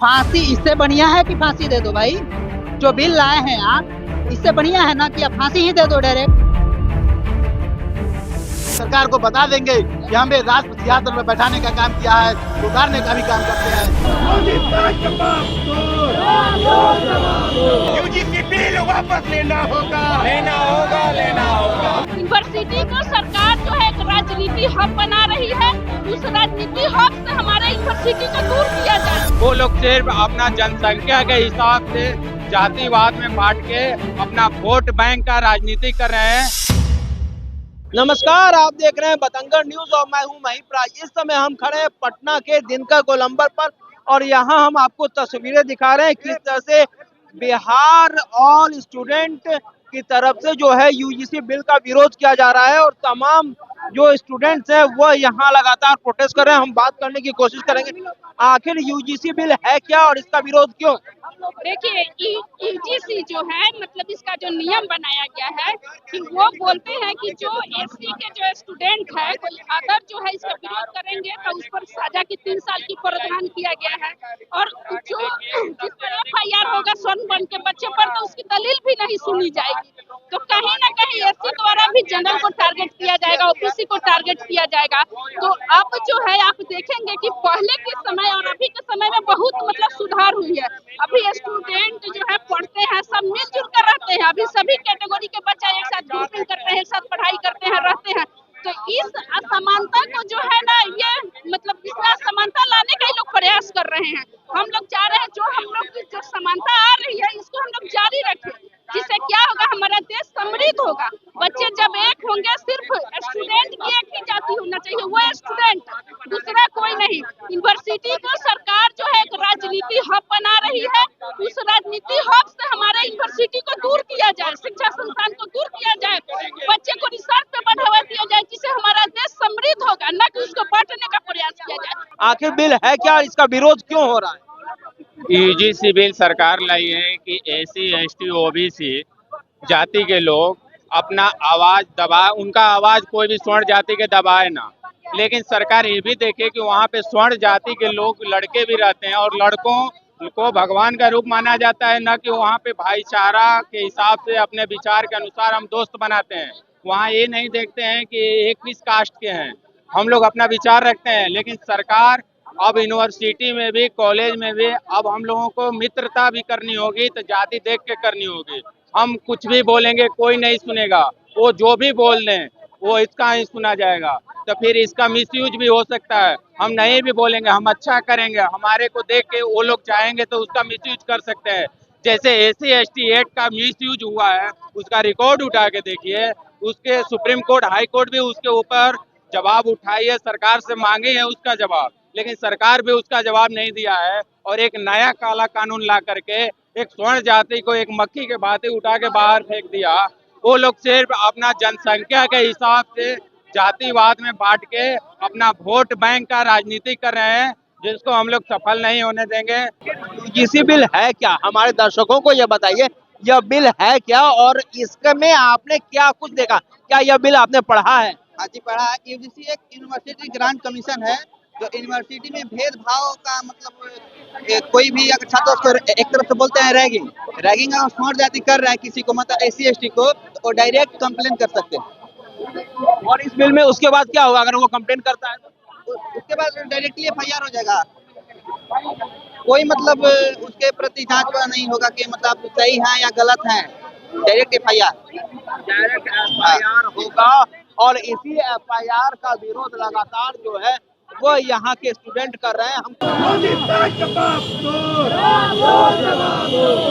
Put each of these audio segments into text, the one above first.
फांसी इससे बढ़िया है कि फांसी दे दो भाई। जो बिल लाए हैं आप, इससे बढ़िया है ना कि आप फांसी ही दे दो डायरेक्ट। सरकार को बता देंगे कि हमें राष्ट्र सिंहासन पर बैठाने का काम किया है, उतारने का भी काम करते हैं। यूजीसी बिल वापस लेना होगा। यूनिवर्सिटी को सरकार जो है एक राजनीति हब बना रही है, उस राजनीति हब से हमारे यूनिवर्सिटी को दूर किया जाए। वो लोग सिर्फ अपना जनसंख्या के हिसाब से जातिवाद में बांट के अपना वोट बैंक का राजनीति कर रहे हैं। नमस्कार, आप देख रहे हैं बतंगड़ न्यूज और मैं हूं महिप्रा। इस समय हम खड़े हैं पटना के दिनकर गोलंबर पर और यहां हम आपको तस्वीरें दिखा रहे हैं किस तरह से बिहार ऑल स्टूडेंट की तरफ से जो है यूजीसी बिल का विरोध किया जा रहा है और तमाम जो स्टूडेंट्स हैं वो यहाँ लगातार प्रोटेस्ट कर रहे हैं। हम बात करने की कोशिश करेंगे आखिर यूजीसी बिल है क्या और इसका विरोध क्यों। देखिए, यूजीसी जो है मतलब इसका जो नियम बनाया गया है कि वो बोलते हैं कि जो एससी के जो स्टूडेंट है कोई अगर जो है इसका विरोध करेंगे तो उस पर सजा की 3 साल की प्रावधान किया गया है। और जो जिस पर FIR होगा स्वर्ण बन के बच्चे पर तो उसकी दलील भी नहीं सुनी जाएगी। तो कहीं ना कहीं एससी द्वारा भी जनरल को टारगेट किया जाएगा, ओबीसी को टारगेट किया जाएगा। तो अब जो है आप देखेंगे कि पहले के समय और अभी के समय में बहुत मतलब सुधार हुई है। अभी स्टूडेंट जो है पढ़ते हैं, सब मिलजुल कर रहते हैं। अभी सभी कैटेगरी के बच्चे एक साथ ग्रुपिंग करते हैं, एक साथ पढ़ाई करते हैं, रहते हैं। तो इस असमानता को जो है ना ये मतलब इसमें असमानता लाने का ही लोग प्रयास कर रहे हैं। हम लोग चाह रहे हैं जो हम लोग की जो समानता आ रही है इसको हम लोग जारी रखें, जिससे क्या होगा हमारा देश समृद्ध होगा। बच्चे जब एक होंगे, सिर्फ स्टूडेंट की एक ही जाति होना चाहिए, वो स्टूडेंट, दूसरा कोई नहीं। यूनिवर्सिटी को सरकार जो है एक राजनीति हब बना रही है, उस राजनीति हब से हमारे यूनिवर्सिटी को दूर किया जाए, शिक्षा संस्थान को दूर किया जाए, बच्चे को रिसर्च पे बढ़ावा दिया जाए, जिससे हमारा देश समृद्ध होगा, न कि उसको बांटने का प्रयास किया जाए। आखिर बिल है क्या और इसका विरोध क्यों हो रहा है। यूजीसी बिल सरकार लाई है कि SC ST OBC जाति के लोग अपना आवाज दबाए, उनका आवाज कोई भी स्वर्ण जाति के दबाए ना। लेकिन सरकार ये भी देखे कि वहाँ पे स्वर्ण जाति के लोग लड़के भी रहते हैं और लड़कों को भगवान का रूप माना जाता है, न कि वहाँ पे भाईचारा के हिसाब से अपने विचार के अनुसार हम दोस्त बनाते हैं। वहाँ ये नहीं देखते हैं कि एक किस कास्ट के हैं, हम लोग अपना विचार रखते हैं। लेकिन सरकार अब यूनिवर्सिटी में भी कॉलेज में भी अब हम लोगों को मित्रता भी करनी होगी तो जाति देख के करनी होगी। हम कुछ भी बोलेंगे कोई नहीं सुनेगा, वो जो भी बोल दें वो इसका ही सुना जाएगा। तो फिर इसका मिसयूज भी हो सकता है। हम नहीं भी बोलेंगे, हम अच्छा करेंगे, हमारे को देख के वो लोग चाहेंगे तो उसका मिसयूज कर सकते हैं। जैसे SC ST एक्ट का मिसयूज हुआ है उसका रिकॉर्ड उठा के देखिए, उसके सुप्रीम कोर्ट हाई कोर्ट भी उसके ऊपर जवाब उठाई है, सरकार से मांगे है उसका जवाब, लेकिन सरकार भी उसका जवाब नहीं दिया है। और एक नया काला कानून ला करके एक स्वर्ण जाति को एक मक्खी के भांति उठा के बाहर फेंक दिया। वो लोग सिर्फ अपना जनसंख्या के हिसाब से जातिवाद में बांट के अपना वोट बैंक का राजनीति कर रहे हैं, जिसको हम लोग सफल नहीं होने देंगे। यूजीसी बिल है क्या, हमारे दर्शकों को यह बताइए, यह बिल है क्या और इसमें आपने क्या कुछ देखा, क्या यह बिल आपने पढ़ा है। हाँ जी, पढ़ा है। यूजीसी एक यूनिवर्सिटी ग्रांट कमीशन है जो यूनिवर्सिटी में भेदभाव का मतलब कोई भी अगर छात्र उसको एक तरफ से बोलते हैं रैगिंग और स्वर्ण जाति कर रहा है किसी को, मतलब SC ST को, तो वो डायरेक्ट कंप्लेन कर सकते हैं। और इस बिल में उसके बाद क्या होगा अगर वो कंप्लेन करता है तो उसके बाद डायरेक्टली FIR हो जाएगा। कोई मतलब उसके प्रति जांच नहीं होगा कि मतलब सही है या गलत है, डायरेक्ट FIR होगा। और इसी FIR का विरोध लगातार जो है वो यहाँ के स्टूडेंट कर रहे हैं। मोदी साहब जवाब दो,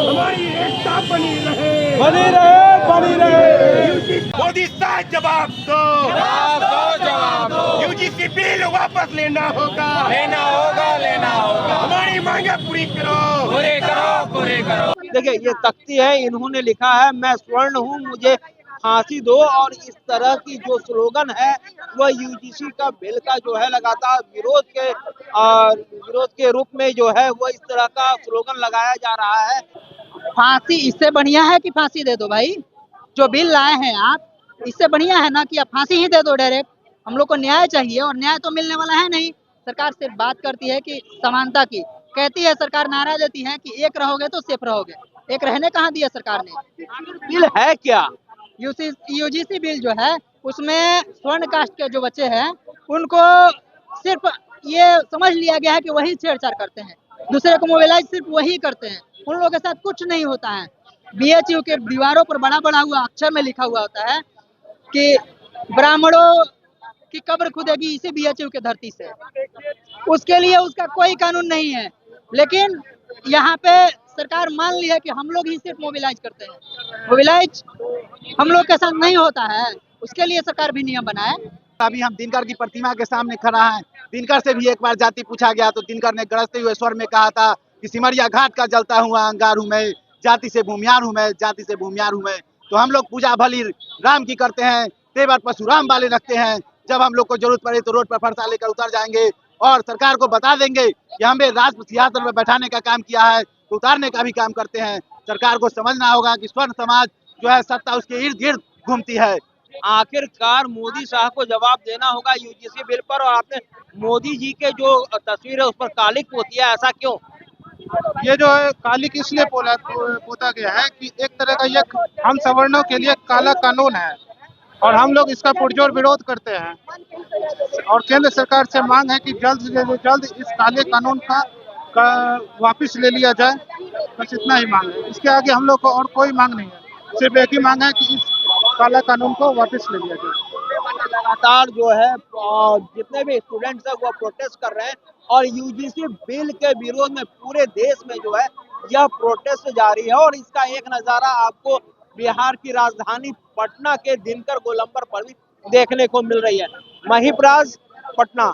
हमारी एकता बनी रहे। मोदी साहब जवाब दो, यूजीसी बिल वापस लेना होगा। हमारी मांगे पूरी करो। देखिए ये तख्ती है, इन्होंने लिखा है मैं स्वर्ण हूँ मुझे फांसी दो, और इस तरह की जो स्लोगन है वह यूजीसी का बिल का जो है लगातार विरोध के रूप में जो है वो इस तरह का स्लोगन लगाया जा रहा है। फांसी इससे बढ़िया है कि फांसी दे दो भाई। जो बिल लाए हैं आप, इससे बढ़िया है ना कि आप फांसी ही दे दो डायरेक्ट। हम लोग को न्याय चाहिए और न्याय तो मिलने वाला है नहीं। सरकार सिर्फ बात करती है कि समानता की, कहती है सरकार, नारा देती है कि एक रहोगे तो सेफ रहोगे। एक रहने कहाँ दिया सरकार ने। बिल है क्या? यूजीसी बिल जो है उसमें स्वर्ण कास्ट के जो बच्चे हैं उनको सिर्फ ये समझ लिया गया है कि वही छेड़छाड़ करते हैं, दूसरे को मोबिलाइज सिर्फ वही करते हैं, उन लोगों के साथ कुछ नहीं होता है। बीएचयू के दीवारों पर बड़ा बड़ा हुआ अक्षर में लिखा हुआ होता है कि ब्राह्मणों की कब्र खुदेगी इसी बीएचयू के धरती से। उसके लिए उसका कोई कानून नहीं है, लेकिन यहाँ पे सरकार मान ली है कि हम लोग ही सिर्फ मोबिलाइज करते हैं। मोबिलाइज हम लोग के साथ नहीं होता है, उसके लिए सरकार भी नियम बनाए। अभी हम दिनकर की प्रतिमा के सामने खड़ा है। दिनकर से भी एक बार जाति पूछा गया तो दिनकर ने गरजते हुए स्वर में कहा था कि सिमरिया घाट का जलता हुआ अंगार हूँ मैं, जाति से भूमियार हूँ मैं, जाति से भूमियार हूँ मैं। तो हम लोग पूजा भली राम की करते हैं, तेवर परशुराम वाले रखते हैं। जब हम लोग को जरूरत पड़े तो रोड पर फरसा लेकर उतर जाएंगे और सरकार को बता देंगे कि हमें राष्ट्र सिंहासन पर बैठाने का काम किया है तो उतारने का भी काम करते हैं। सरकार को समझना होगा कि स्वर्ण समाज जो है सत्ता उसके इर्द गिर्द घूमती है। आखिरकार मोदी साहब को जवाब देना होगा यूजीसी बिल पर, और आपने मोदी जी के जो तस्वीर है उस पर कालिक पोती है, ऐसा क्यों? ये जो है कालिक इसलिए पोता गया है कि एक तरह का ये हम सवर्णों के लिए काला कानून है और हम लोग इसका पुरजोर विरोध करते हैं। और केंद्र सरकार से मांग है कि जल्द से जल्द इस काले कानून का वापस ले लिया जाए। बस इतना ही मांग है, इसके आगे हम लोग को और कोई मांग नहीं है। सिर्फ एक ही मांग है कि इस काला कानून को वापस ले लिया जाए। लगातार जो है जितने भी स्टूडेंट्स हैं वो प्रोटेस्ट कर रहे हैं और यूजीसी बिल के विरोध में पूरे देश में जो है यह प्रोटेस्ट जारी है। और इसका एक नजारा आपको बिहार की राजधानी पटना के दिनकर गोलंबर पर भी देखने को मिल रही है। महिप्राज, पटना।